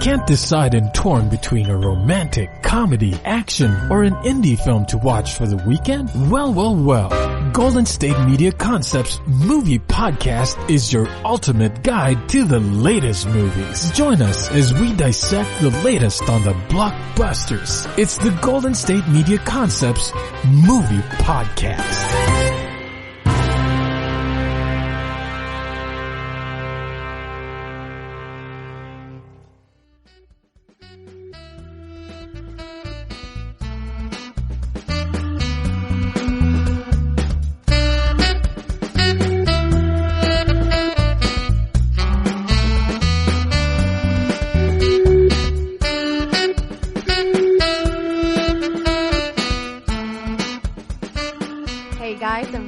Can't decide and torn between a romantic, comedy, action, or an indie film to watch for the weekend? Well. Golden State Media Concepts Movie Podcast is your ultimate guide to the latest movies. Join us as we dissect the latest on the blockbusters. It's the Golden State Media Concepts Movie Podcast.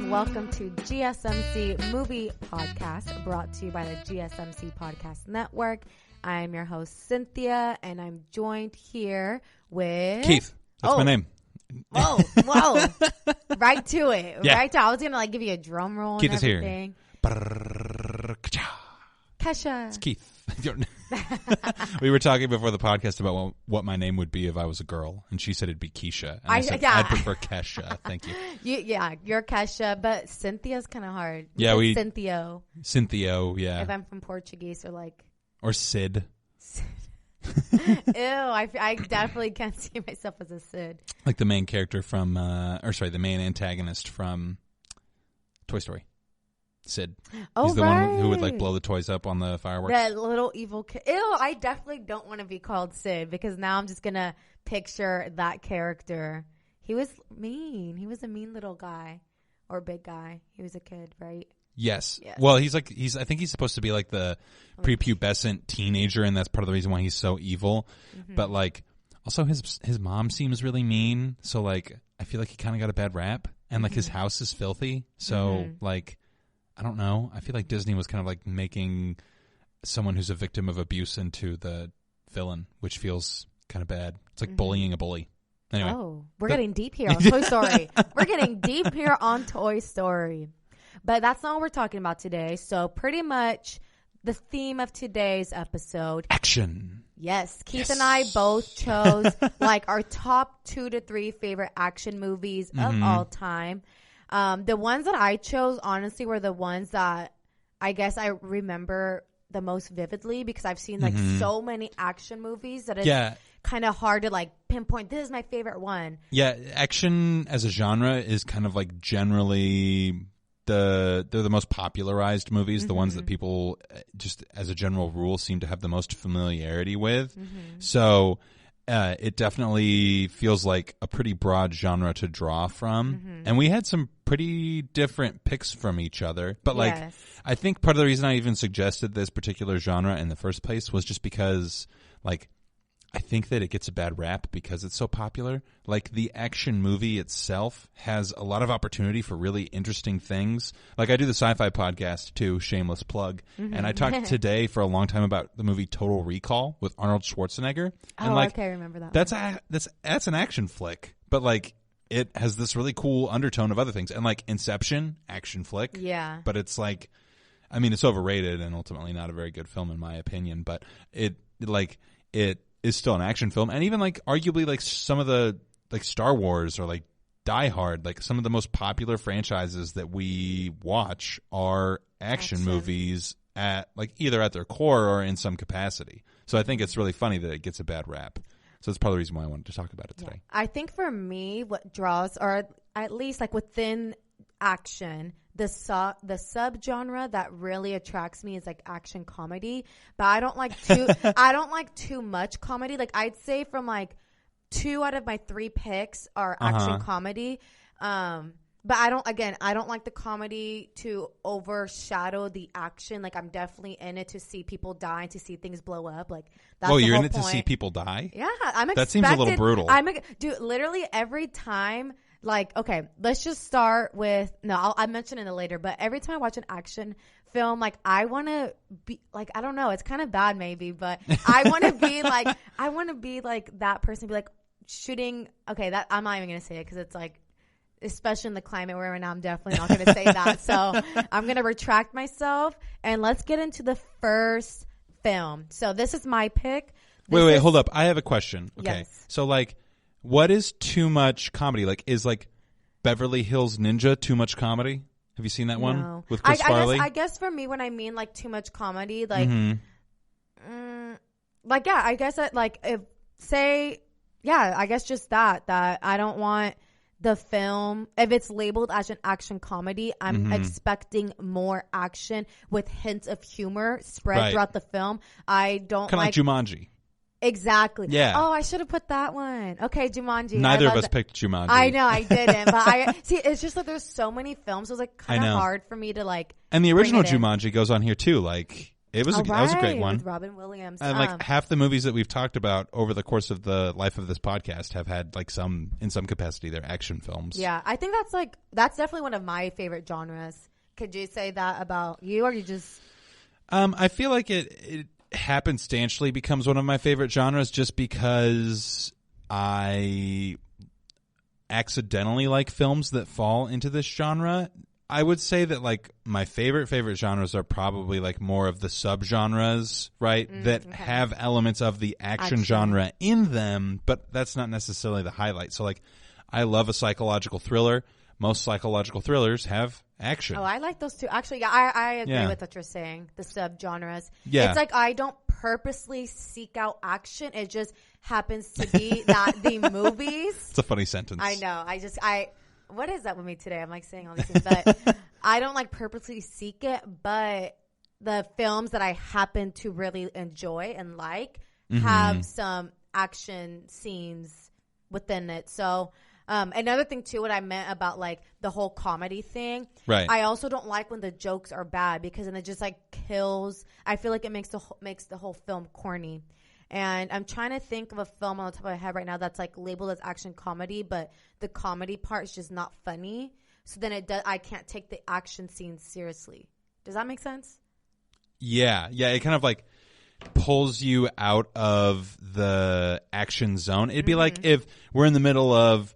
Welcome to GSMC Movie Podcast, brought to you by the GSMC Podcast Network. I am your host, Cynthia, and I'm joined here with... Keith. That's my name. Whoa. Right to it. Yeah. Right to it. I was going to give you a drum roll Keith and everything. Is here. Kesha. It's Keith. We were talking before the podcast about what my name would be if I was a girl, and she said it'd be Keisha. And I said, I'd prefer Kesha. Thank you. You're Kesha, but Cynthia's kind of hard. Cynthia, yeah. If I'm from Portuguese or Sid. Ew, I definitely can't see myself as a Sid. Like the main character from, the main antagonist from Toy Story. Sid. He's the one who would blow the toys up on the fireworks. That little evil kid. Ew, I definitely don't want to be called Sid because now I'm just going to picture that character. He was mean. He was a mean little guy or big guy. He was a kid, right? Yes. Well, I think he's supposed to be like the prepubescent teenager, and that's part of the reason why he's so evil. Mm-hmm. But also his mom seems really mean. So I feel like he kind of got a bad rap, and his house is filthy. So I don't know. I feel like Disney was kind of making someone who's a victim of abuse into the villain, which feels kind of bad. It's like bullying a bully. Anyway. Oh, we're getting deep here on Toy Story. We're getting deep here on Toy Story. But that's not what we're talking about today. So pretty much the theme of today's episode. Action. Yes. Keith and I both chose our top 2 to 3 favorite action movies of all time. The ones that I chose, honestly, were the ones that I guess I remember the most vividly because I've seen so many action movies that it's kind of hard to pinpoint. This is my favorite one. Yeah, action as a genre is kind of generally they're the most popularized movies, the ones that people just as a general rule seem to have the most familiarity with. So it definitely feels like a pretty broad genre to draw from. And we had some pretty different picks from each other. But I think part of the reason I even suggested this particular genre in the first place was just because I think that it gets a bad rap because it's so popular. The action movie itself has a lot of opportunity for really interesting things. I do the sci-fi podcast too, shameless plug. And I talked today for a long time about the movie Total Recall with Arnold Schwarzenegger. And okay, I remember that. That's an action flick, but it has this really cool undertone of other things. And Inception, action flick. Yeah. But it's it's overrated and ultimately not a very good film in my opinion, but it is still an action film. And even arguably some of the Star Wars or Die Hard, some of the most popular franchises that we watch are action movies at either at their core or in some capacity. So I think it's really funny that it gets a bad rap. So that's probably the reason why I wanted to talk about it today. I think for me, what draws, or at least within action, the subgenre that really attracts me is action comedy. But I don't like too much comedy. I'd say from 2 out of my 3 picks are action comedy. But I don't like the comedy to overshadow the action. I'm definitely in it to see people die, to see things blow up. That's you're the whole in it point. to see people die? Yeah, that seems a little brutal. Dude, literally every time. Okay, let's just start with I'll mention it later. But every time I watch an action film, I want to be I don't know, it's kind of bad maybe, but I want to be that person, be shooting. Okay, that I'm not even gonna say it because it's especially in the climate we're in now, I'm definitely not going to say that. So I'm going to retract myself, and let's get into the first film. So this is my pick. Wait, hold up. I have a question. Okay. Yes. So, like, what is too much comedy? Like, is, like, Beverly Hills Ninja too much comedy? Have you seen that one? No. With Chris Farley? I guess for me, when I mean, like, too much comedy, like, I guess that, like, I guess just that I don't want the film, if it's labeled as an action comedy, I'm expecting more action with hints of humor spread throughout the film. I don't kind of like Jumanji. Exactly. Yeah. Oh, I should have put that one. Okay, Jumanji. Neither of us picked Jumanji. I know, I didn't. But see, it's just that there's so many films. It was like kind of hard for me to like. And the original Jumanji goes on here too. Like that was a great one with Robin Williams. And like half the movies that we've talked about over the course of the life of this podcast have had like in some capacity, they're action films. Yeah, I think that's definitely one of my favorite genres. Could you say that about you, or you just? I feel like it happenstantially becomes one of my favorite genres just because I accidentally like films that fall into this genre. I would say that like my favorite genres are probably like more of the subgenres, right? That have elements of the action genre in them, but that's not necessarily the highlight. So like I love a psychological thriller. Most psychological thrillers have action. Oh, I like those too. Actually, yeah, I agree with what you're saying. The subgenres. Yeah. It's like I don't purposely seek out action. It just happens to be that the movies. It's a funny sentence. I know. What is that with me today? I'm like saying all these things, but I don't like purposely seek it. But the films that I happen to really enjoy and like have some action scenes within it. So. Another thing too, what I meant about like the whole comedy thing. Right. I also don't like when the jokes are bad because then it just like kills. I feel like it makes the whole film corny. And I'm trying to think of a film on the top of my head right now that's like labeled as action comedy, but the comedy part is just not funny. So then I can't take the action scenes seriously. Does that make sense? Yeah. It kind of like pulls you out of the action zone. It'd be like if we're in the middle of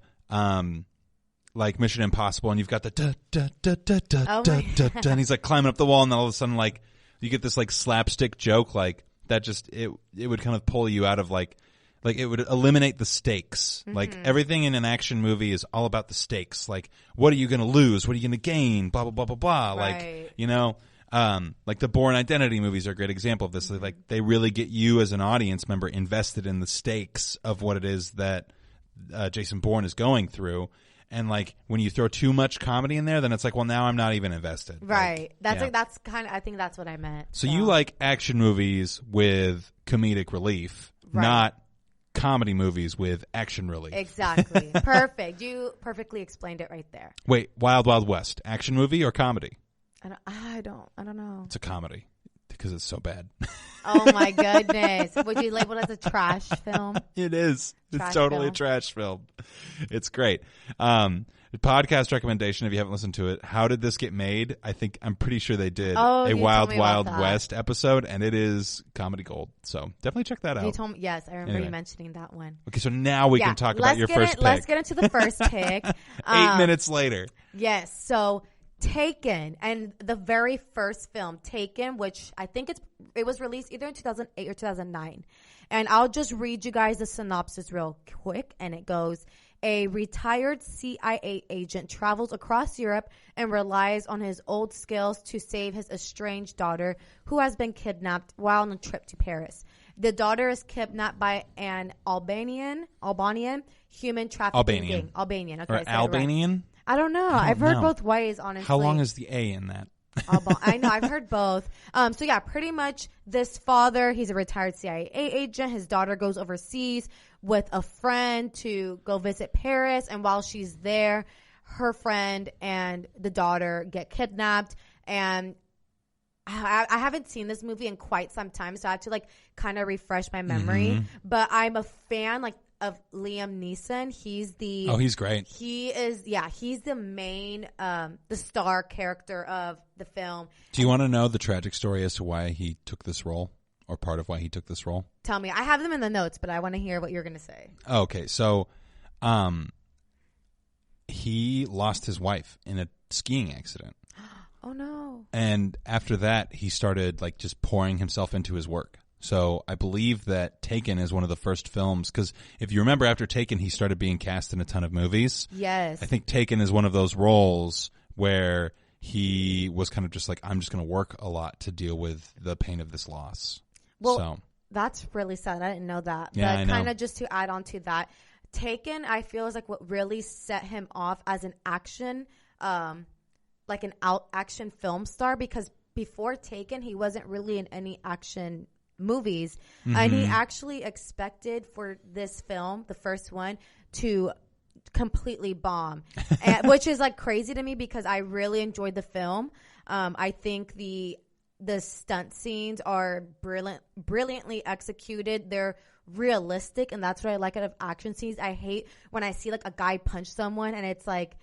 like Mission Impossible and you've got the da da da da da da da and he's like climbing up the wall and then all of a sudden like you get this like slapstick joke like that just it would kind of pull you out of like it would eliminate the stakes. Like everything in an action movie is all about the stakes. Like what are you going to lose? What are you going to gain? Blah blah blah blah blah. Right. Like, you know, like the Bourne Identity movies are a great example of this. Like they really get you as an audience member invested in the stakes of what it is that Jason Bourne is going through. And like when you throw too much comedy in there, then it's like, well, now I'm not even invested. Right. That's kind of, I think that's what I meant. So you like action movies with comedic relief, not comedy movies with action relief. Exactly. Perfect. You perfectly explained it right there. Wait, Wild Wild West, action movie or comedy? I don't know. It's a comedy because it's so bad. Oh my goodness. Would you label it as a trash film? It is. Trash it's totally film. a trash film. It's great. Podcast recommendation if you haven't listened to it. How did this get made? I'm pretty sure they did a Wild Wild West episode, and it is comedy gold. So definitely check that out. You told me, yes, I remember you mentioning that one. Okay, so now we can talk about your first pick. Let's get into the first pick. 8 minutes later. Yes. So Taken, and the very first film, Taken, which I think it was released either in 2008 or 2009. And I'll just read you guys the synopsis real quick, and it goes, a retired CIA agent travels across Europe and relies on his old skills to save his estranged daughter who has been kidnapped while on a trip to Paris. The daughter is kidnapped by an Albanian human trafficking gang. Albanian. Okay, or Albanian? Right. I don't know. I've heard both ways, honestly. How long is the A in that? I know. I've heard both. So yeah, pretty much this father, he's a retired CIA agent. His daughter goes overseas with a friend to go visit Paris. And while she's there, her friend and the daughter get kidnapped. And I haven't seen this movie in quite some time, so I have to like kind of refresh my memory. But I'm a fan of Liam Neeson. He's great. He's the main, the star character of the film. Do you want to know the tragic story as to why he took this role, or part of why he took this role? Tell me. I have them in the notes, but I want to hear what you're going to say. Okay, so, he lost his wife in a skiing accident. Oh no. And after that, he started like just pouring himself into his work. So I believe that Taken is one of the first films, because if you remember, after Taken, he started being cast in a ton of movies. Yes. I think Taken is one of those roles where he was kind of just like, I'm just going to work a lot to deal with the pain of this loss. Well, so that's really sad. I didn't know that. Yeah, but I know. kind of just to add on to that, Taken, I feel, is like what really set him off as an action, like an action film star, because before Taken, he wasn't really in any action movies. And he actually expected for this film, the first one, to completely bomb, which is like crazy to me because I really enjoyed the film. I think the stunt scenes are brilliantly executed. They're realistic, and that's what I like out of action scenes. I hate when I see like a guy punch someone and it's like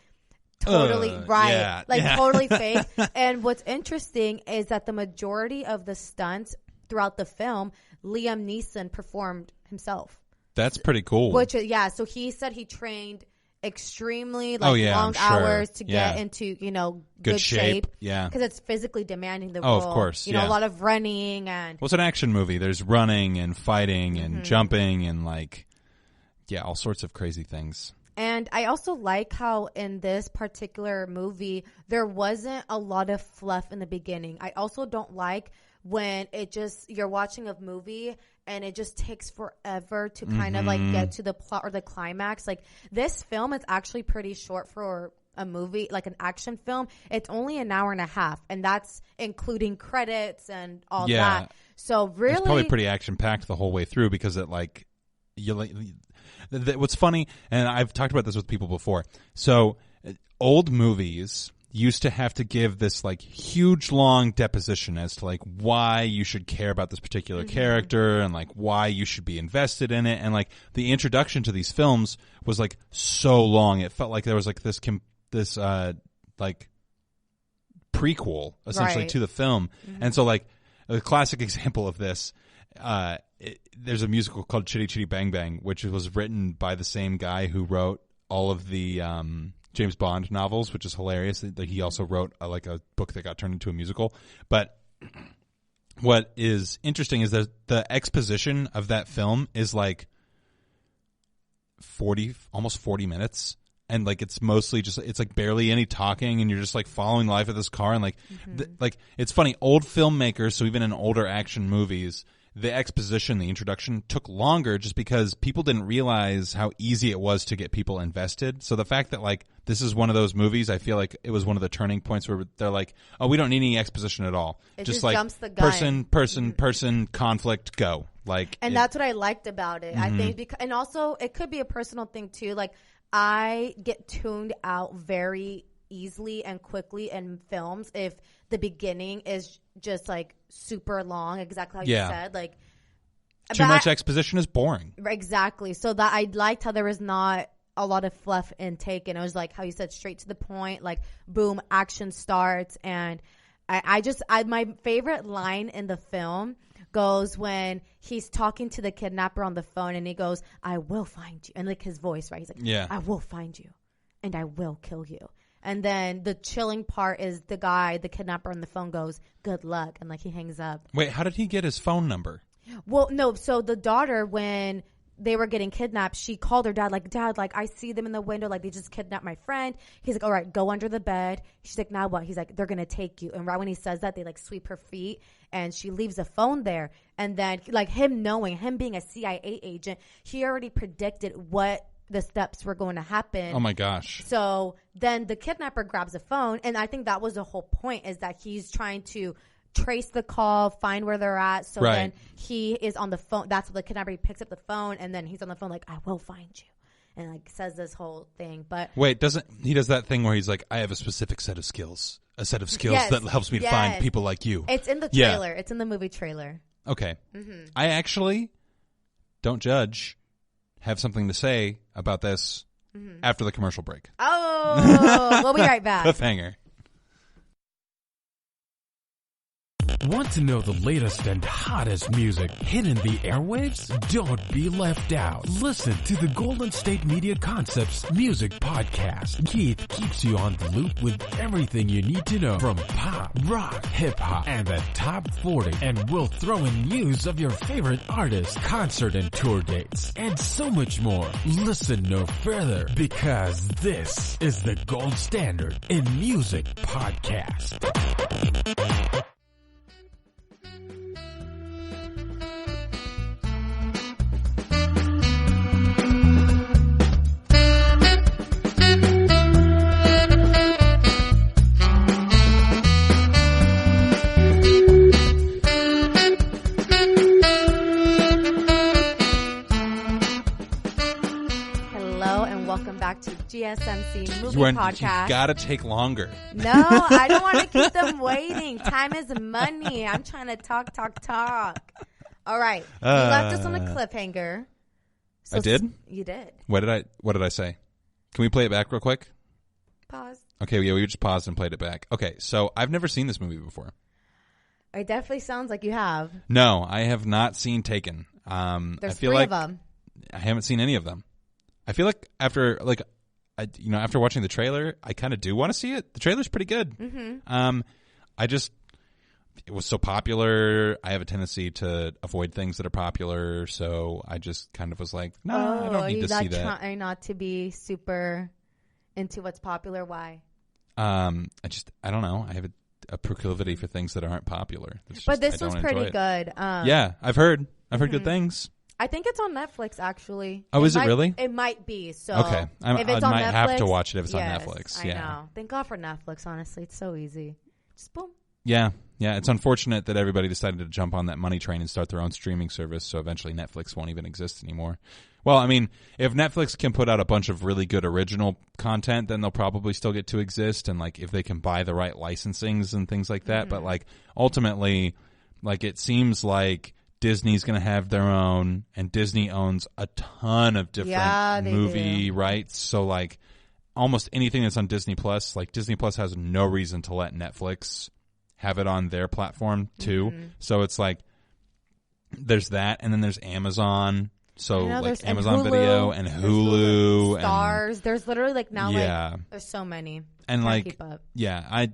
totally totally fake. And what's interesting is that the majority of the stunts throughout the film, Liam Neeson performed himself. That's pretty cool. Which, so he said he trained extremely long hours to get into, good shape. Yeah. Because it's physically demanding the role. Of course. A lot of running and. Well, it's an action movie. There's running and fighting and jumping and all sorts of crazy things. And I also like how in this particular movie, there wasn't a lot of fluff in the beginning. I also don't like when you're watching a movie and it just takes forever to kind of get to the plot or the climax. Like, this film is actually pretty short for a movie, like an action film. It's only an hour and a half, and that's including credits and all that. So really, it's probably pretty action packed the whole way through, because it what's funny, and I've talked about this with people before. So old movies used to have to give this huge long deposition as to why you should care about this particular character and why you should be invested in it. And the introduction to these films was so long. It felt like there was this prequel essentially to the film. And so a classic example of this, there's a musical called Chitty Chitty Bang Bang, which was written by the same guy who wrote all of the James Bond novels, which is hilarious. He also wrote a book that got turned into a musical. But what is interesting is that the exposition of that film is almost 40 minutes. And it's mostly just, it's barely any talking, and you're just following the life of this car. And it's funny, old filmmakers, so even in older action movies, the exposition, the introduction took longer just because people didn't realize how easy it was to get people invested. So the fact that this is one of those movies, I feel like it was one of the turning points where they're oh, we don't need any exposition at all. It just jumps the gun. Person, conflict, go. And that's what I liked about it. I think and also it could be a personal thing too. I get tuned out very easily and quickly in films if the beginning is just super long, exactly how you said. Too much exposition is boring. Exactly. So that I liked how there was not a lot of fluff in Taken. It was how you said, straight to the point, boom, action starts. And my favorite line in the film goes when he's talking to the kidnapper on the phone and he goes, I will find you. And his voice, right? He's I will find you and I will kill you. And then the chilling part is the kidnapper on the phone goes, good luck. And he hangs up. Wait, how did he get his phone number? Well, no. So the daughter, when they were getting kidnapped, she called her dad, Dad, I see them in the window. They just kidnapped my friend. He's all right, go under the bed. She's now what? He's they're going to take you. And right when he says that, they sweep her feet and she leaves the phone there. And then him being a CIA agent, he already predicted what the steps were going to happen. Oh my gosh. So then the kidnapper grabs a phone, and I think that was the whole point, is that he's trying to trace the call, find where they're at. So then he is on the phone. That's what the kidnapper, he picks up the phone, and then he's on the phone I will find you. And says this whole thing. But wait, he does that thing where he's I have a specific set of skills. A set of skills that helps me to find people like you. It's in the trailer. It's in the movie trailer. Okay. I actually, don't judge, have something to say about this after the commercial break. Oh, we'll be right back. Cliffhanger. Want to know the latest and hottest music hitting the airwaves? Don't be left out. Listen to the Golden State Media Concepts Music Podcast. Keith keeps you on the loop with everything you need to know from pop, rock, hip-hop, and the top 40. And we'll throw in news of your favorite artists, concert and tour dates, and so much more. Listen no further, because this is the gold standard in music podcast. To GSMC movie podcast. You gotta take longer. No, I don't want to keep them waiting. Time is money. I'm trying to talk. All right, you left us on a cliffhanger. So I did. You did. What did I say? Can we play it back real quick? Pause. Okay, yeah, we just paused and played it back. Okay, so I've never seen this movie before. It definitely sounds like you have. No, I have not seen Taken. There's I feel 3 like of them. I haven't seen any of them. I feel like after watching the trailer, I kind of do want to see it. The trailer's pretty good. Mm-hmm. It was so popular. I have a tendency to avoid things that are popular, so I just kind of was like, no, I don't need to see that. Trying not to be super into what's popular. Why? I don't know. I have a proclivity for things that aren't popular. But this was pretty good. Yeah, I've heard good things. I think it's on Netflix, actually. Oh, is it really? It might be. So okay, if it's I on might Netflix, have to watch it if it's on Netflix. I know. Thank God for Netflix. Honestly, it's so easy. Just boom. Yeah. It's unfortunate that everybody decided to jump on that money train and start their own streaming service. So eventually, Netflix won't even exist anymore. Well, I mean, if Netflix can put out a bunch of really good original content, then they'll probably still get to exist. And if they can buy the right licensings and things like that, but ultimately, it seems like Disney's going to have their own, and Disney owns a ton of different movie rights. So almost anything that's on Disney Plus, Disney Plus has no reason to let Netflix have it on their platform too. Mm-hmm. So it's there's that, and then there's Amazon. So Amazon Hulu, Video and Hulu, Stars. And, there's literally there's so many. And keep up. I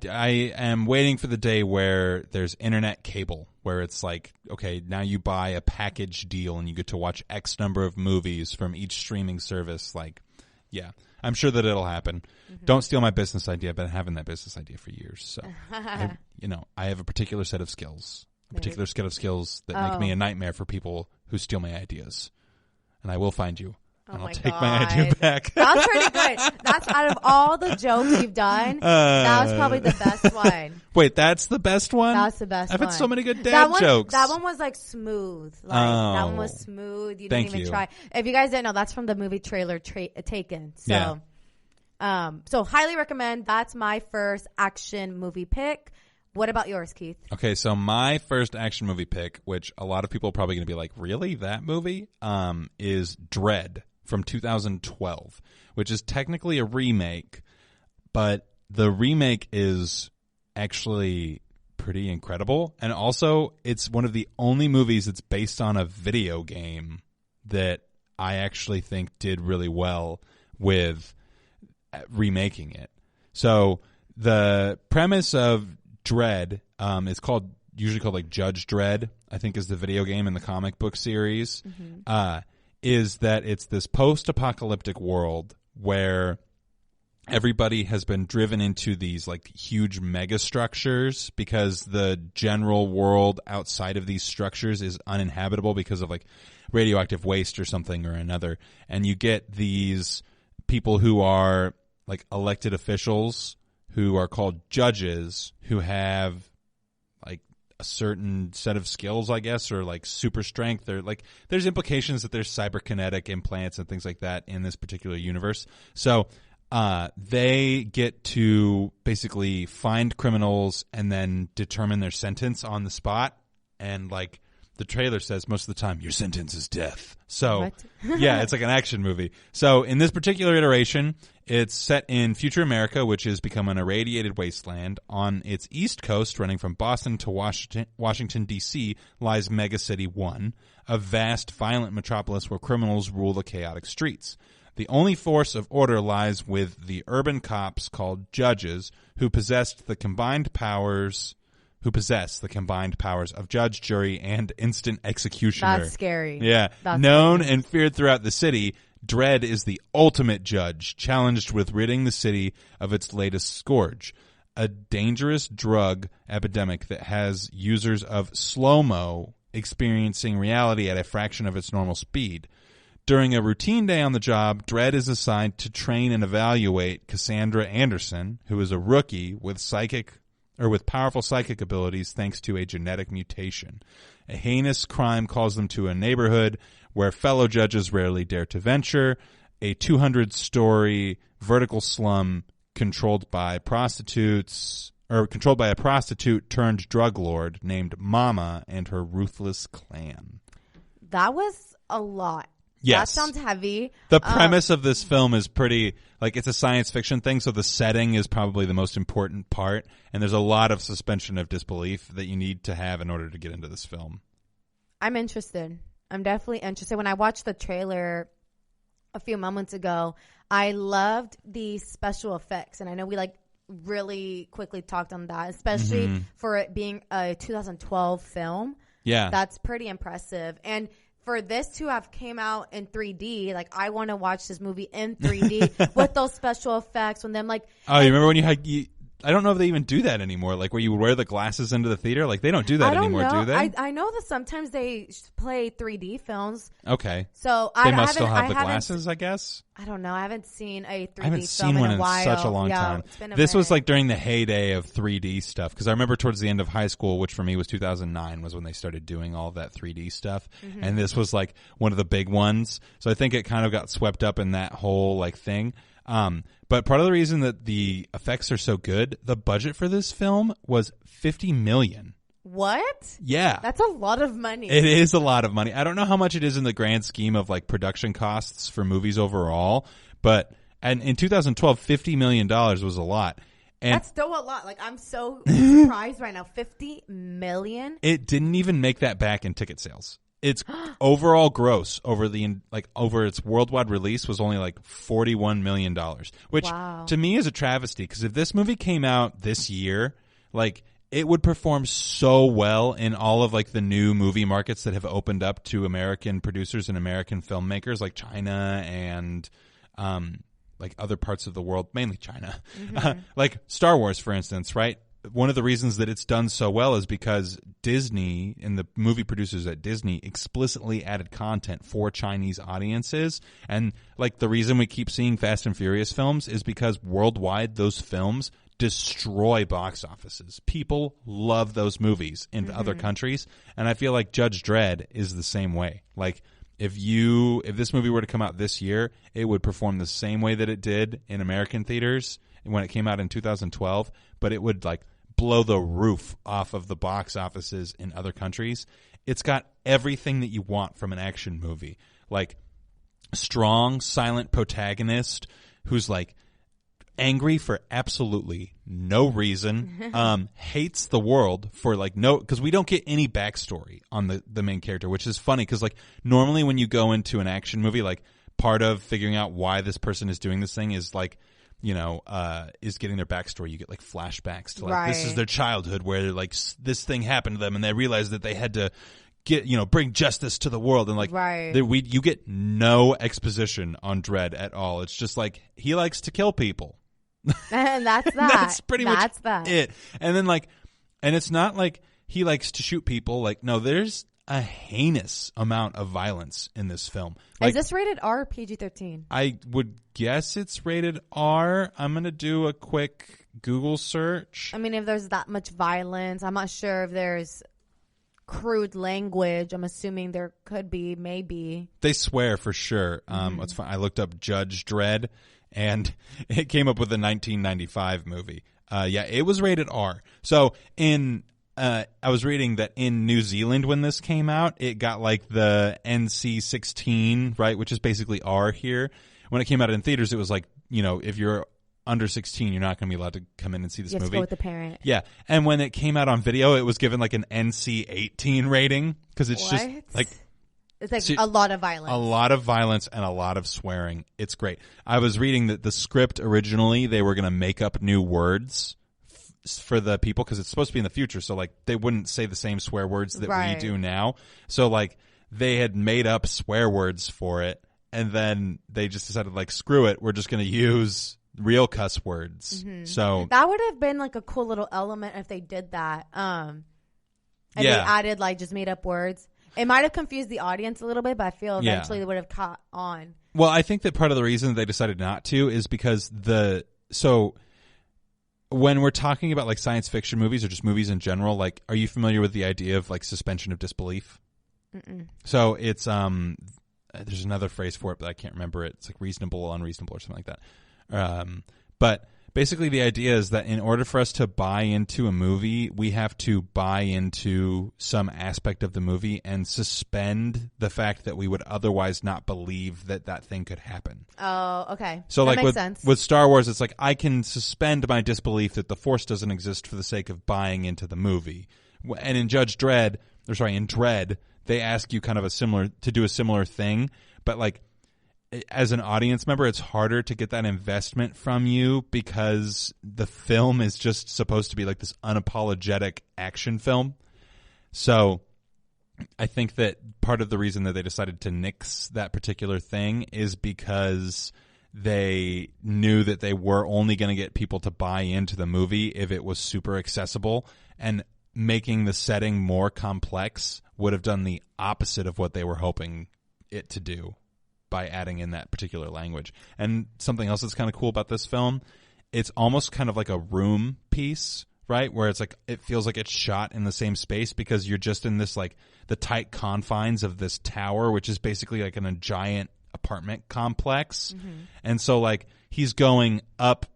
am waiting for the day where there's internet cable, where it's okay, now you buy a package deal and you get to watch X number of movies from each streaming service. I'm sure that it'll happen. Mm-hmm. Don't steal my business idea. I've been having that business idea for years. So, I have a particular set of skills, that make me a nightmare for people who steal my ideas. And I will find you. And I'll take my idea back. That's pretty good. That's out of all the jokes you've done, that was probably the best one. Wait, that's the best one? That's the best one. I've had so many good dad jokes. That one was smooth. That one was smooth. You didn't even try. If you guys didn't know, that's from the movie trailer Taken. So, so highly recommend. That's my first action movie pick. What about yours, Keith? Okay, so my first action movie pick, which a lot of people are probably going to be like, really? That movie? Is Dredd from 2012, which is technically a remake, but the remake is actually pretty incredible. And also, it's one of the only movies that's based on a video game that I actually think did really well with remaking it. So the premise of Dredd is usually called Judge Dredd, I think is the video game in the comic book series, is that it's this post-apocalyptic world where everybody has been driven into these huge mega structures because the general world outside of these structures is uninhabitable because of radioactive waste or something or another. And you get these people who are elected officials who are called judges, who have a certain set of skills, I guess, or super strength, or there's implications that there's cyberkinetic implants and things like that in this particular universe. So they get to basically find criminals and then determine their sentence on the spot, and the trailer says most of the time, your sentence is death. So, What? yeah, it's like an action movie. So in this particular iteration, it's set in future America, which has become an irradiated wasteland. On its east coast, running from Boston to Washington, D.C., lies Megacity 1, a vast, violent metropolis where criminals rule the chaotic streets. The only force of order lies with the urban cops called judges, who possess the combined powers of judge, jury, and instant executioner. That's scary. Yeah. That's Known scary. and feared throughout the city, Dredd is the ultimate judge, challenged with ridding the city of its latest scourge, a dangerous drug epidemic that has users of slow-mo experiencing reality at a fraction of its normal speed. During a routine day on the job, Dredd is assigned to train and evaluate Cassandra Anderson, who is a rookie with powerful psychic abilities thanks to a genetic mutation. A heinous crime calls them to a neighborhood where fellow judges rarely dare to venture. A 200-story vertical slum controlled by a prostitute turned drug lord named Mama and her ruthless clan. That was a lot. Yes. That sounds heavy. The premise of this film is pretty, like, it's a science fiction thing, so the setting is probably the most important part, and there's a lot of suspension of disbelief that you need to have in order to get into this film. I'm interested. I'm definitely interested. When I watched the trailer a few moments ago, I loved the special effects, and I know we, like, really quickly talked on that, especially for it being a 2012 film. Yeah. That's pretty impressive. And for this to have came out in 3D, like, I want to watch this movie in 3D with those special effects. When them, like, oh, you remember when I don't know if they even do that anymore. Like, where you wear the glasses into the theater. Like, they don't do that anymore, do they? I know that sometimes they play 3D films. Okay. So they must still have the glasses, I guess. I don't know. I haven't seen a 3D I haven't film seen in one a in while. such a long Yeah, time. it's been a This was minute. like during the heyday of 3D stuff, because I remember towards the end of high school, which for me was 2009, was when they started doing all of that 3D stuff, and this was like one of the big ones. So I think it kind of got swept up in that whole like thing. But part of the reason that the effects are so good, the budget for this film was $50 million. What? Yeah. That's a lot of money. It is a lot of money. I don't know how much it is in the grand scheme of like production costs for movies overall, but in 2012, $50 million was a lot. And that's still a lot. Like, I'm so surprised right now. $50 million? it didn't even make that back in ticket sales. Its overall gross over its worldwide release was only like $41 million, which Wow. to me is a travesty, because if this movie came out this year, like, it would perform so well in all of like the new movie markets that have opened up to American producers and American filmmakers, like China and like other parts of the world, mainly China. Like Star Wars, for instance, right? One of the reasons that it's done so well is because Disney and the movie producers at Disney explicitly added content for Chinese audiences. And like the reason we keep seeing Fast and Furious films is because worldwide those films destroy box offices. People love those movies in other countries. And I feel like Judge Dredd is the same way. Like, if this movie were to come out this year, it would perform the same way that it did in American theaters when it came out in 2012, but it would like blow the roof off of the box offices in other countries. It's got everything that you want from an action movie. Like, strong, silent protagonist who's like angry for absolutely no reason, hates the world for like because we don't get any backstory on the main character, which is funny because like normally when you go into an action movie, like part of figuring out why this person is doing this thing is like, is getting their backstory. You get like flashbacks to like, this is their childhood where like this thing happened to them and they realized that they had to get, bring justice to the world. And like, you get no exposition on Dredd at all. It's just like, he likes to kill people. And that's that. That's pretty much that. it. And then like, and it's not like he likes to shoot people. Like, no, there's a heinous amount of violence in this film. Like, is this rated R or PG-13? I would guess it's rated R. I'm going to do a quick Google search. I mean, if there's that much violence, I'm not sure if there's crude language. I'm assuming there could be, maybe. They swear for sure. It's fine. I looked up Judge Dredd, and it came up with a 1995 movie. Yeah, it was rated R. So in I was reading that in New Zealand when this came out, it got like the NC-16, right, which is basically R here. When it came out in theaters, it was like, if you're under 16, you're not going to be allowed to come in and see this movie. You have to go with the parent. Yeah. And when it came out on video, it was given like an NC-18 rating because it's just like... It's like a lot of violence. A lot of violence and a lot of swearing. It's great. I was reading that the script originally, they were going to make up new words for the people because it's supposed to be in the future. So like they wouldn't say the same swear words that we do now. So like they had made up swear words for it. And then they just decided like, screw it. We're just going to use real cuss words. Mm-hmm. So that would have been like a cool little element if they did that. And they added like just made up words. It might have confused the audience a little bit, but I feel eventually they would have caught on. Well, I think that part of the reason they decided not to is because so when we're talking about like science fiction movies or just movies in general, like, are you familiar with the idea of like suspension of disbelief? Mm-mm. So it's there's another phrase for it, but I can't remember it. It's like reasonable, unreasonable, or something like that. But basically the idea is that in order for us to buy into a movie, we have to buy into some aspect of the movie and suspend the fact that we would otherwise not believe that that thing could happen. Oh, okay. So that like makes sense. with Star Wars, it's like I can suspend my disbelief that the Force doesn't exist for the sake of buying into the movie. And in Dredd, they ask you kind of to do a similar thing, but like, as an audience member, it's harder to get that investment from you because the film is just supposed to be like this unapologetic action film. So I think that part of the reason that they decided to nix that particular thing is because they knew that they were only going to get people to buy into the movie if it was super accessible, and making the setting more complex would have done the opposite of what they were hoping it to do by adding in that particular language. And something else that's kind of cool about this film, it's almost kind of like a room piece, right? Where it's like, it feels like it's shot in the same space because you're just in this like the tight confines of this tower, which is basically like in a giant apartment complex. Mm-hmm. And so like he's going up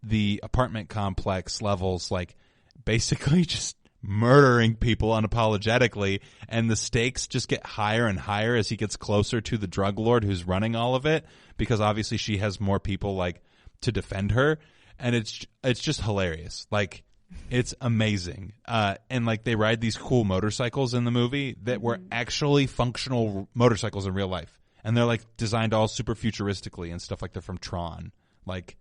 the apartment complex levels, like basically just murdering people unapologetically, and the stakes just get higher and higher as he gets closer to the drug lord who's running all of it, because obviously she has more people like to defend her, and it's just hilarious. Like, it's amazing. And like they ride these cool motorcycles in the movie that were actually functional motorcycles in real life, and they're like designed all super futuristically and stuff, like they're from Tron. Like,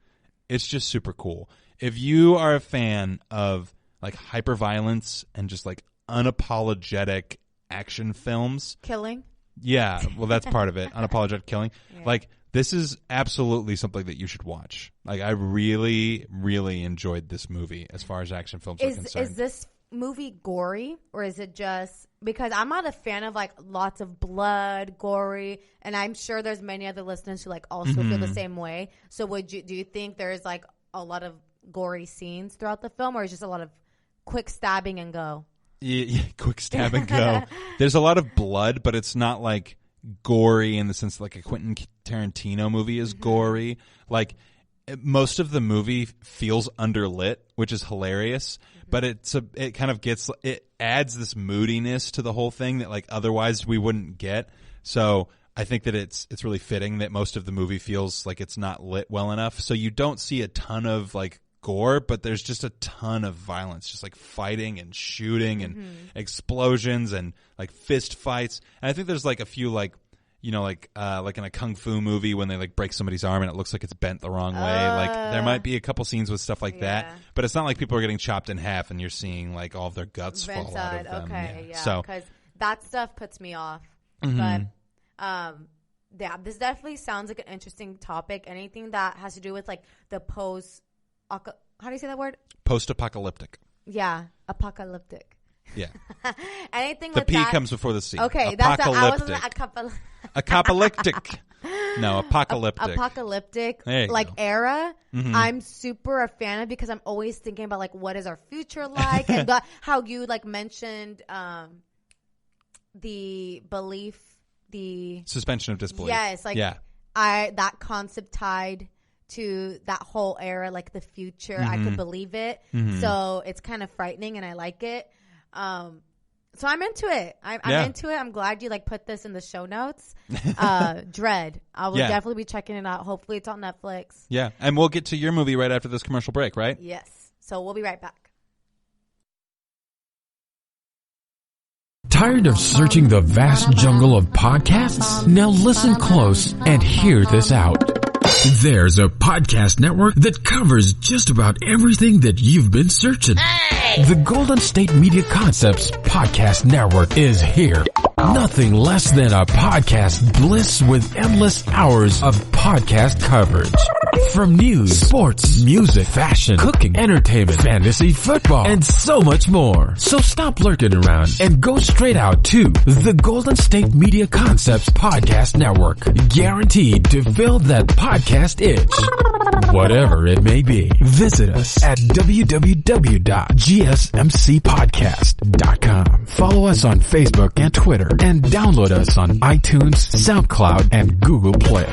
it's just super cool. If you are a fan of like hyper-violence and just like unapologetic action films. Killing? Yeah, well, that's part of it. Unapologetic killing. Yeah. Like, this is absolutely something that you should watch. Like, I really, really enjoyed this movie as far as action films are concerned. Is this movie gory, or is it just... Because I'm not a fan of like lots of blood, gory, and I'm sure there's many other listeners who like also feel the same way. So do you think there's like a lot of gory scenes throughout the film, or is just a lot of quick stabbing and go? Yeah, quick stab and go. There's a lot of blood, but it's not like gory in the sense that like a Quentin Tarantino movie is gory. Like, most of the movie feels underlit, which is hilarious, but it kind of it adds this moodiness to the whole thing that like otherwise we wouldn't get. So I think that it's really fitting that most of the movie feels like it's not lit well enough. So you don't see a ton of like gore, but there's just a ton of violence, just like fighting and shooting and explosions and like fist fights. And I think there's like a few like, you know, like in a kung fu movie when they like break somebody's arm and it looks like it's bent the wrong way. Like, there might be a couple scenes with stuff like that, but it's not like people are getting chopped in half and you're seeing like all of their guts fall out of them. Okay, yeah. So because that stuff puts me off. But yeah, this definitely sounds like an interesting topic. Anything that has to do with like the how do you say that word? Post-apocalyptic. Yeah, apocalyptic. Yeah. Anything the with P that comes before the C. Okay, apocalyptic. Apocalyptic. No, apocalyptic. Apocalyptic, like era. I'm super a fan of, because I'm always thinking about like what is our future like, and how you like mentioned the belief, the suspension of disbelief. Yes, like that concept tied to that whole era, like the future. I could believe it. So it's kind of frightening and I like it. So I'm into it. I'm into it. I'm glad you like put this in the show notes. Dredd. I will definitely be checking it out. Hopefully it's on Netflix. Yeah. And we'll get to your movie right after this commercial break, right? Yes. So we'll be right back. Tired of searching the vast jungle of podcasts? Now listen close and hear this out. There's a podcast network that covers just about everything that you've been searching. Hey! The Golden State Media Concepts Podcast Network is here. Nothing less than a podcast bliss with endless hours of podcast coverage. From news, sports, music, fashion, cooking, entertainment, fantasy, football, and so much more. So stop lurking around and go straight out to the Golden State Media Concepts Podcast Network. Guaranteed to fill that podcast itch. Whatever it may be. Visit us at www.gsmcpodcast.com. Follow us on Facebook and Twitter and download us on iTunes, SoundCloud, and Google Play.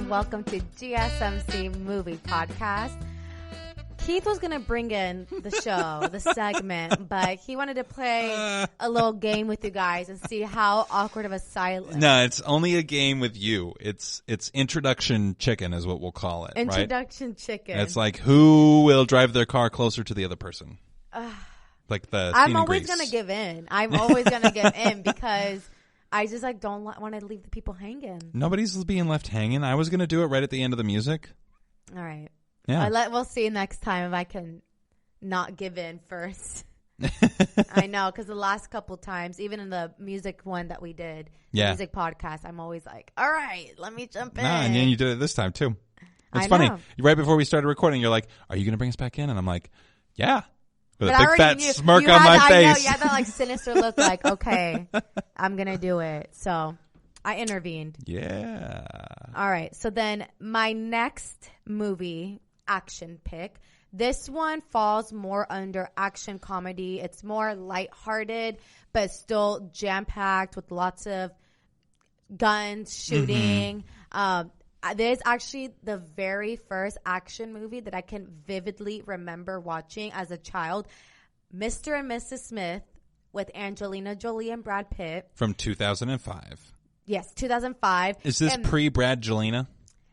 Welcome to GSMC Movie Podcast. Keith was going to bring in the show, the segment, but he wanted to play a little game with you guys and see how awkward of a silence. No, it's only a game with you. It's introduction chicken is what we'll call it. Introduction chicken. It's like who will drive their car closer to the other person. Like the I'm always going to give in. I'm always going to give in because I just like don't want to leave the people hanging. Nobody's being left hanging. I was going to do it right at the end of the music. All right. Yeah. We'll see next time if I can not give in first. I know, because the last couple times, even in the music one that we did, the music podcast, I'm always like, all right, let me jump in. And then you did it this time too. It's funny. Right before we started recording, you're like, are you going to bring us back in? And I'm like, yeah. With a big fat smirk on my face. I know, you had that like sinister look like, okay, I'm going to do it. So I intervened. Yeah. All right. So then my next movie action pick, this one falls more under action comedy. It's more lighthearted, but still jam-packed with lots of guns, shooting. This is actually the very first action movie that I can vividly remember watching as a child. Mr. and Mrs. Smith with Angelina Jolie and Brad Pitt. From 2005. Yes, 2005. Is this pre-Bradgelina?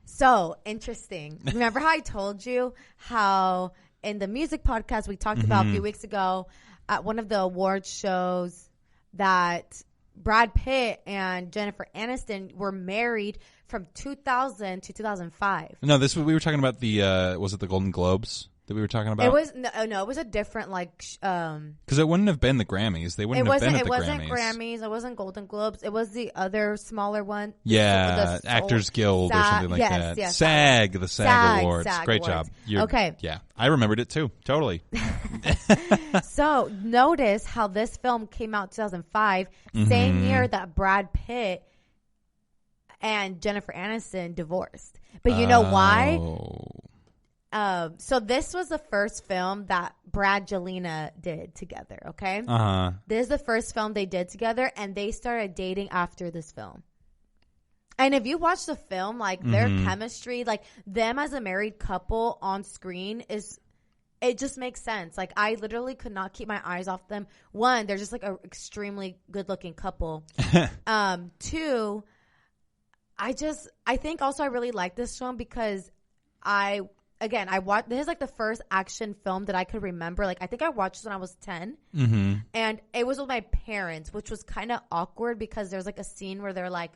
So interesting. Remember how I told you how in the music podcast we talked about a few weeks ago at one of the awards shows that Brad Pitt and Jennifer Aniston were married from 2000 to 2005. No, we were talking about the was it the Golden Globes that we were talking about? It was no, it was a different because it wouldn't have been the Grammys. They wouldn't have been at the Grammys. It wasn't Grammys. It wasn't Golden Globes. It was the other smaller one. Yeah, Actors Guild or something like that. Yes, SAG, the SAG Awards. SAG Great Awards. job. Okay. Yeah, I remembered it too. Totally. So notice how this film came out 2005, same year that Brad Pitt and Jennifer Aniston divorced. But you know why? So this was the first film that Bradgelina did together, okay? This is the first film they did together, and they started dating after this film. And if you watch the film, like their chemistry, like them as a married couple on screen it just makes sense. Like I literally could not keep my eyes off them. One, they're just like an extremely good looking couple. Two, I think also I really like this film because I watched, this is like the first action film that I could remember. Like I think I watched this when I was 10 and it was with my parents, which was kind of awkward because there's like a scene where they're like,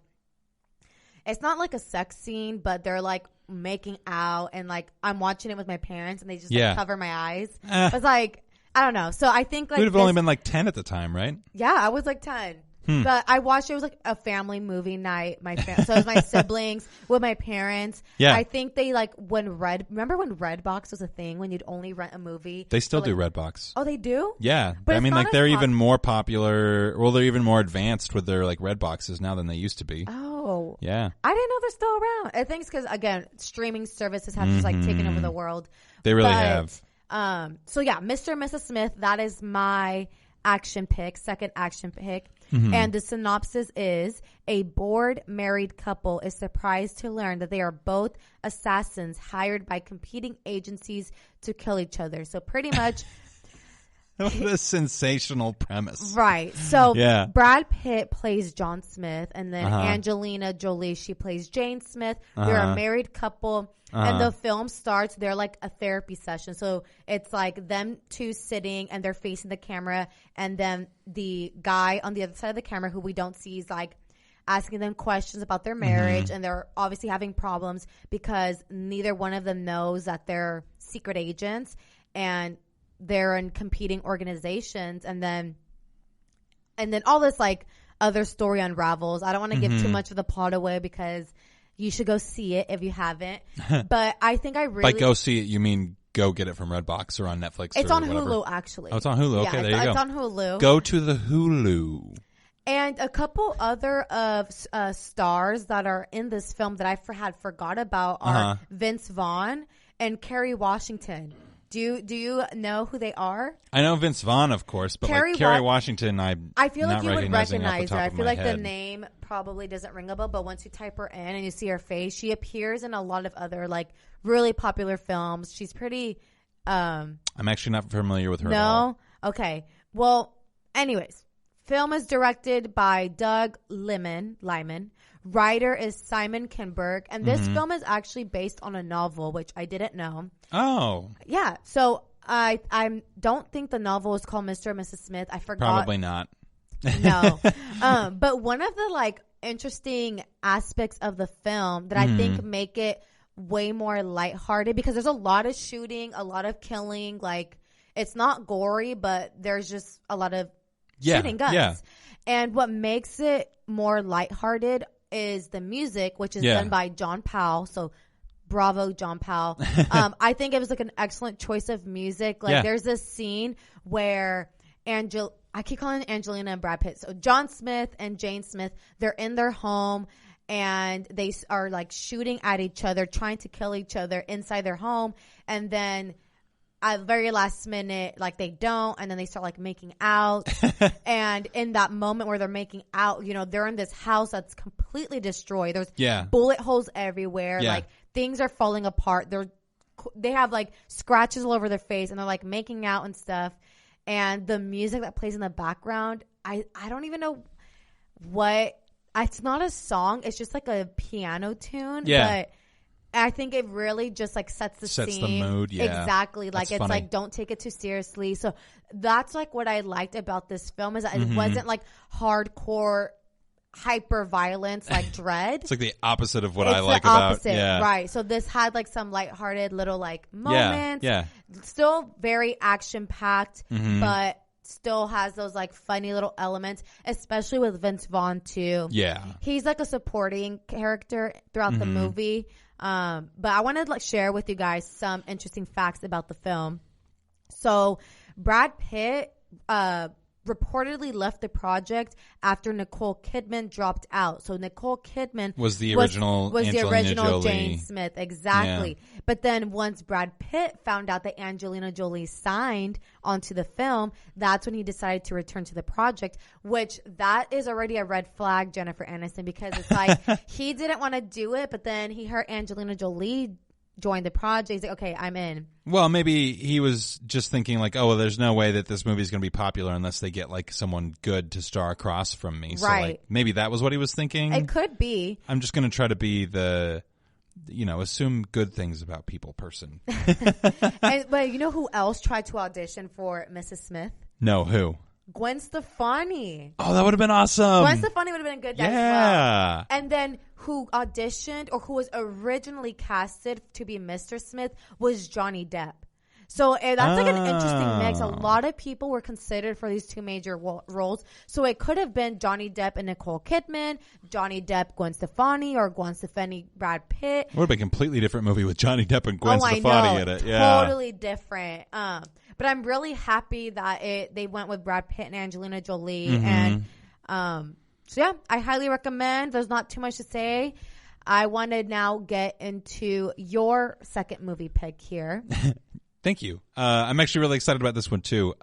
it's not like a sex scene, but they're like making out and like I'm watching it with my parents and they just like, cover my eyes. I was like, I don't know. So I think like you would have only been like 10 at the time, right? Yeah, I was like 10. But I watched it was like a family movie night. So it was my siblings with my parents. Yeah. I think they like remember when Redbox was a thing when you'd only rent a movie? They still do Redbox. Oh, they do? Yeah. But I mean, not like as they're even more popular. Well, they're even more advanced with their like Redboxes now than they used to be. Oh. Yeah. I didn't know they're still around. I think it's because, again, streaming services have just like taken over the world. They really have. So yeah, Mr. and Mrs. Smith, that is my second action pick. And the synopsis is a bored married couple is surprised to learn that they are both assassins hired by competing agencies to kill each other. So pretty much What a sensational premise. right. So Yeah. Brad Pitt plays John Smith, and then Angelina Jolie, she plays Jane Smith. They're a married couple. And the film starts, they're like a therapy session. So it's like them two sitting and they're facing the camera. And then the guy on the other side of the camera who we don't see is like asking them questions about their marriage. And they're obviously having problems because neither one of them knows that they're secret agents. And they're in competing organizations. And then all this like other story unravels. I don't want to give too much of the plot away because you should go see it if you haven't. But I think I really... By go see it, you mean go get it from Redbox or on Netflix It's or on whatever. Hulu, actually. Oh, it's on Hulu. Okay, yeah, there you go. It's on Hulu. Go to the Hulu. And a couple other of stars that are in this film that I had forgot about are Vince Vaughn and Kerry Washington. Do you know who they are? I know Vince Vaughn, of course, but Kerry Washington, I feel like you would recognize her. I feel like the the name probably doesn't ring a bell, but once you type her in and you see her face, she appears in a lot of other like really popular films. She's pretty. I'm actually not familiar with her at all. No? Okay. Well, anyways, film is directed by Doug Liman. Writer is Simon Kinberg, and this film is actually based on a novel, which I didn't know. Oh. Yeah. So I don't think the novel is called Mr. and Mrs. Smith. I forgot. Probably not. No. But one of the like interesting aspects of the film that I think make it way more lighthearted, because there's a lot of shooting, a lot of killing. Like, it's not gory, but there's just a lot of shooting guns. Yeah. And what makes it more lighthearted is the music, which is done by John Powell. So bravo, John Powell. I think it was like an excellent choice of music. Like there's this scene where I keep calling Angelina and Brad Pitt. So John Smith and Jane Smith, they're in their home and they are like shooting at each other, trying to kill each other inside their home. And then at the very last minute, like they don't, and then they start like making out. And in that moment where they're making out, you know, they're in this house that's completely destroyed. There's bullet holes everywhere. Like things are falling apart. They have like scratches all over their face, and they're like making out and stuff. And the music that plays in the background, I don't even know what. It's not a song. It's just like a piano tune. Yeah. But I think it really just like sets the mood. Yeah, exactly. Like, that's it's funny. like, don't take it too seriously. So that's like what I liked about this film, is that it wasn't like hardcore hyper violence like Dredd. It's like the opposite of what I like about. Yeah, right. So this had like some lighthearted little like moments. Yeah. Still very action packed, but still has those like funny little elements, especially with Vince Vaughn too. Yeah, he's like a supporting character throughout the movie. But I want to like share with you guys some interesting facts about the film. So Brad Pitt reportedly left the project after Nicole Kidman dropped out. So Nicole Kidman was the original Jolie. Jane Smith, exactly. Yeah. But then once Brad Pitt found out that Angelina Jolie signed onto the film, that's when he decided to return to the project, which that is already a red flag, Jennifer Aniston, because it's like he didn't want to do it, but then he heard Angelina Jolie join the project. He's like, okay, I'm in. Well, maybe he was just thinking like, oh, well, there's no way that this movie is going to be popular unless they get like someone good to star across from me. Right. So like, maybe that was what he was thinking. It could be. I'm just going to try to be the, assume good things about people person. But you know who else tried to audition for Mrs. Smith? No, who? Gwen Stefani. Oh, that would have been awesome. Gwen Stefani would have been good as well. And then who auditioned or who was originally casted to be Mr. Smith was Johnny Depp. So that's like an interesting mix. A lot of people were considered for these two major roles. So it could have been Johnny Depp and Nicole Kidman, Johnny Depp, Gwen Stefani, or Gwen Stefani, Brad Pitt. It would have been a completely different movie with Johnny Depp and Gwen Stefani I know. in it. Yeah. Totally different. But I'm really happy that they went with Brad Pitt and Angelina Jolie. And so yeah, I highly recommend. There's not too much to say. I want to now get into your second movie pick here. Thank you. I'm actually really excited about this one too.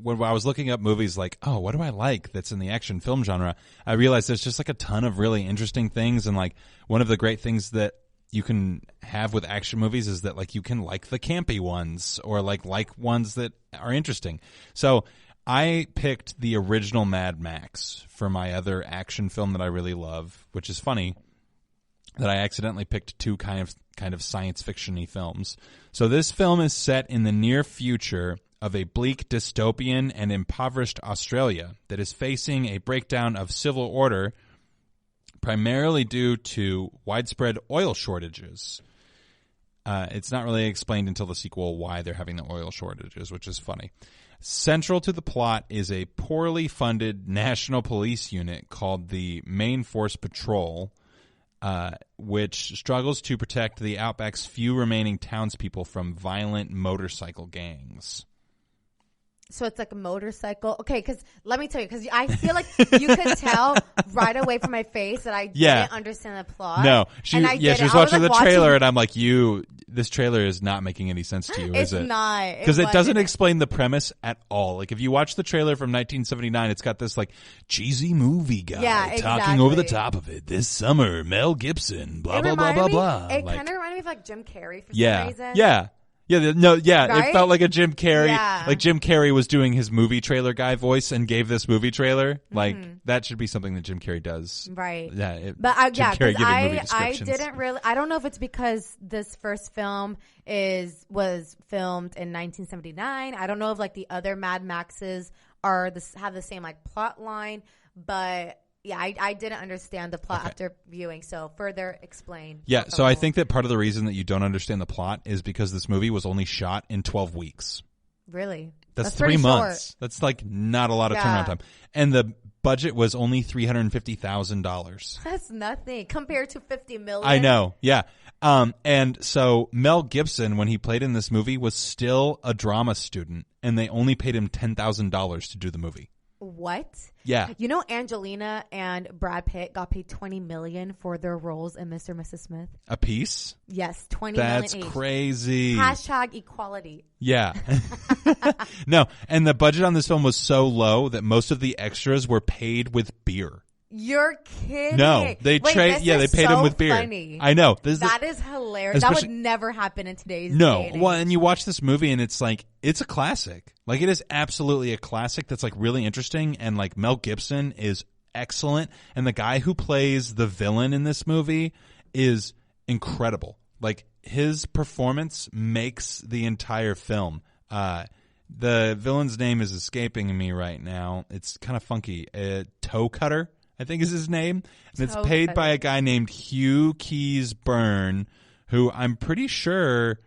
When I was looking up movies like, oh, what do I like that's in the action film genre? I realized there's just like a ton of really interesting things. And like one of the great things that you can have with action movies is that like you can like the campy ones or like ones that are interesting. So I picked the original Mad Max for my other action film that I really love, which is funny that I accidentally picked two kind of science fiction-y films. So this film is set in the near future of a bleak dystopian and impoverished Australia that is facing a breakdown of civil order primarily due to widespread oil shortages. It's not really explained until the sequel why they're having the oil shortages, which is funny. Central to the plot is a poorly funded national police unit called the Main Force Patrol, which struggles to protect the Outback's few remaining townspeople from violent motorcycle gangs. So it's like a motorcycle. Okay, because let me tell you, because I feel like you could tell right away from my face that I didn't understand the plot. No, she was watching the trailer, and I'm like, this trailer is not making any sense to you, is it? It's not. Because it doesn't explain the premise at all. Like, if you watch the trailer from 1979, it's got this, like, cheesy movie guy talking over the top of it. This summer, Mel Gibson, blah, blah, blah, blah, blah. It kind of reminded me of, like, Jim Carrey for some reason. Yeah. Right? It felt like a Jim Carrey. Yeah. Like Jim Carrey was doing his movie trailer guy voice and gave this movie trailer. Like that should be something that Jim Carrey does. Right. Yeah. Jim Carrey giving movie descriptions. I didn't really. I don't know if it's because this first film was filmed in 1979. I don't know if like the other Mad Maxes have the same like plot line, but. Yeah, I didn't understand the plot after viewing, so further explain. Yeah, so I think that part of the reason that you don't understand the plot is because this movie was only shot in 12 weeks. Really? That's 3 months. Short. That's like not a lot of turnaround time. And the budget was only $350,000. That's nothing compared to $50 million. I know, yeah. And so Mel Gibson, when he played in this movie, was still a drama student, and they only paid him $10,000 to do the movie. What? Yeah. You know, Angelina and Brad Pitt got paid $20 million for their roles in Mr. and Mrs. Smith. A piece? Yes, $20 That's million each. Crazy. # equality. Yeah. No, and the budget on this film was so low that most of the extras were paid with beer. You're kidding. No, they paid him with beer. Funny. I know. That is hilarious. That would never happen in today's day and age. Well, and you watch this movie and it's like, it's a classic. Like, it is absolutely a classic that's like really interesting, and like Mel Gibson is excellent, and the guy who plays the villain in this movie is incredible. Like, his performance makes the entire film. The villain's name is escaping me right now. It's kind of funky. Toe Cutter, I think is his name. And it's paid by a guy named Hugh Keys Byrne, who I'm pretty sure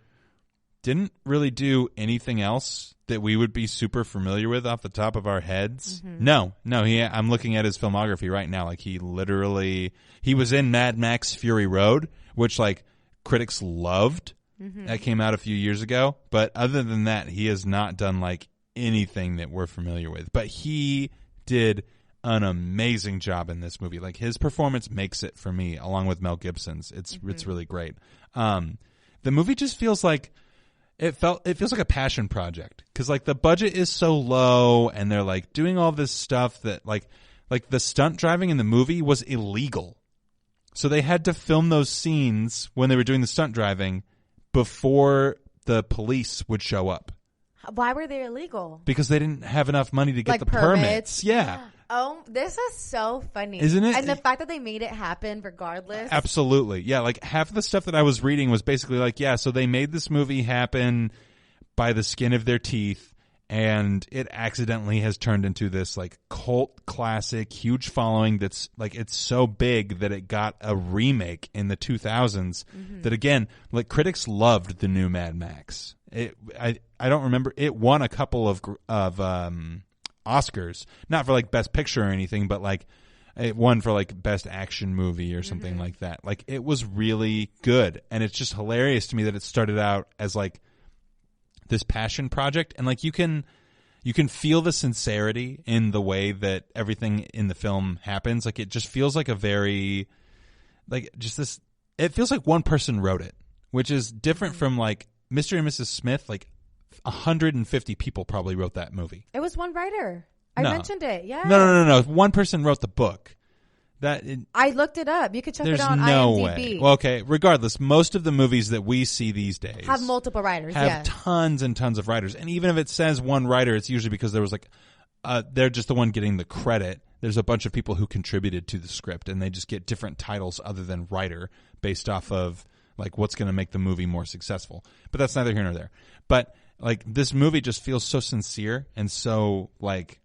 didn't really do anything else that we would be super familiar with off the top of our heads. Mm-hmm. No. I'm looking at his filmography right now. Like, he was in Mad Max Fury Road, which like critics loved. Mm-hmm. That came out a few years ago. But other than that, he has not done like anything that we're familiar with. But he did an amazing job in this movie. Like, his performance makes it for me, along with Mel Gibson's. It's really great. The movie just feels like it feels like a passion project, because like the budget is so low, and they're like doing all this stuff that like the stunt driving in the movie was illegal, so they had to film those scenes when they were doing the stunt driving before the police would show up. Why were they illegal? Because they didn't have enough money to get like the permits. Yeah. Oh, this is so funny. Isn't it? And the fact that they made it happen regardless. Absolutely. Yeah, like half of the stuff that I was reading was basically like, yeah, so they made this movie happen by the skin of their teeth, and it accidentally has turned into this like cult classic, huge following that's like, it's so big that it got a remake in the 2000s that, again, like critics loved the new Mad Max. I don't remember, it won a couple of Oscars, not for like best picture or anything, but like it won for like best action movie or something like that. Like it was really good, and it's just hilarious to me that it started out as like this passion project, and like you can feel the sincerity in the way that everything in the film happens. Like it just feels like a very, like just this, it feels like one person wrote it, which is different from like Mr. and Mrs. Smith. Like 150 people probably wrote that movie. It was one writer. I mentioned it. Yeah. No. One person wrote the book. I looked it up. You could check it on no IMDb. Way. Well, okay. Regardless, most of the movies that we see these days have multiple writers. Have tons and tons of writers, and even if it says one writer, it's usually because there was like they're just the one getting the credit. There's a bunch of people who contributed to the script, and they just get different titles other than writer based off of like what's going to make the movie more successful. But that's neither here nor there. But like this movie just feels so sincere and so like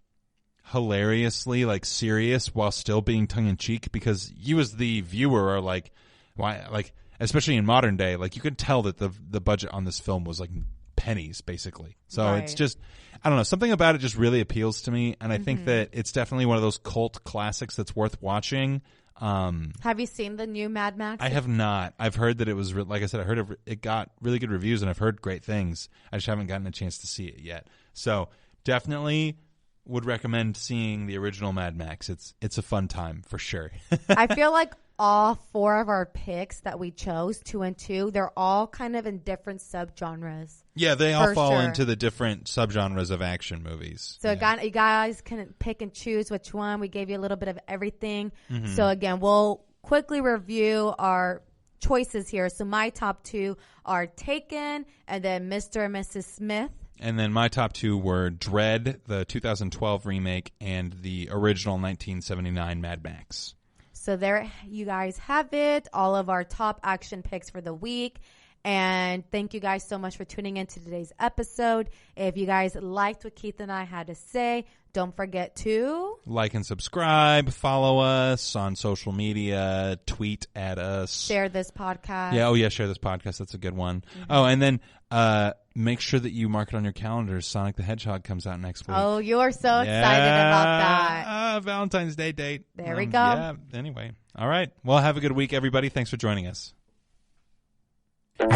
hilariously like serious while still being tongue in cheek, because you as the viewer are like, why, like especially in modern day, like you could tell that the budget on this film was like pennies basically. So It's just, I don't know, something about it just really appeals to me, and I think that it's definitely one of those cult classics that's worth watching. Have you seen the new Mad Max? I have not. I've heard that it was like I said, I heard it got really good reviews, and I've heard great things. I just haven't gotten a chance to see it yet. So definitely would recommend seeing the original Mad Max. It's a fun time for sure. I feel like all 4 of our picks that we chose, 2 and 2, they're all kind of in different subgenres. Yeah, they all fall into the different subgenres of action movies. So you guys can pick and choose which one. We gave you a little bit of everything. So again, we'll quickly review our choices here. So my top 2 are Taken, and then Mr. and Mrs. Smith. And then my top 2 were Dredd, the 2012 remake, and the original 1979 Mad Max. So there you guys have it, all of our top action picks for the week. And thank you guys so much for tuning into today's episode. If you guys liked what Keith and I had to say, don't forget to like and subscribe, follow us on social media, tweet at us. Share this podcast. Yeah, share this podcast. That's a good one. Oh, and then make sure that you mark it on your calendars. Sonic the Hedgehog comes out next week. Oh, you're so excited about that. Valentine's Day date. There we go. Yeah, anyway. All right. Well, have a good week, everybody. Thanks for joining us.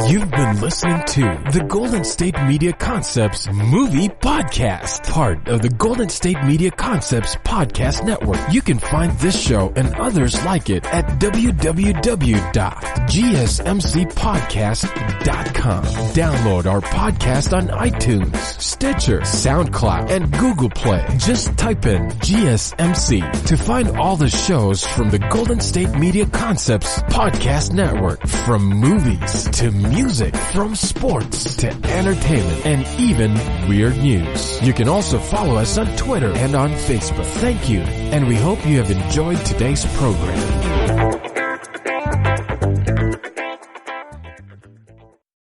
You've been listening to the Golden State Media Concepts Movie Podcast, part of the Golden State Media Concepts Podcast Network. You can find this show and others like it at www.gsmcpodcast.com. Download our podcast on iTunes, Stitcher, SoundCloud, and Google Play. Just type in GSMC to find all the shows from the Golden State Media Concepts Podcast Network, from movies to music, from sports to entertainment, and even weird news. You can also follow us on Twitter and on Facebook. Thank you, and we hope you have enjoyed today's program.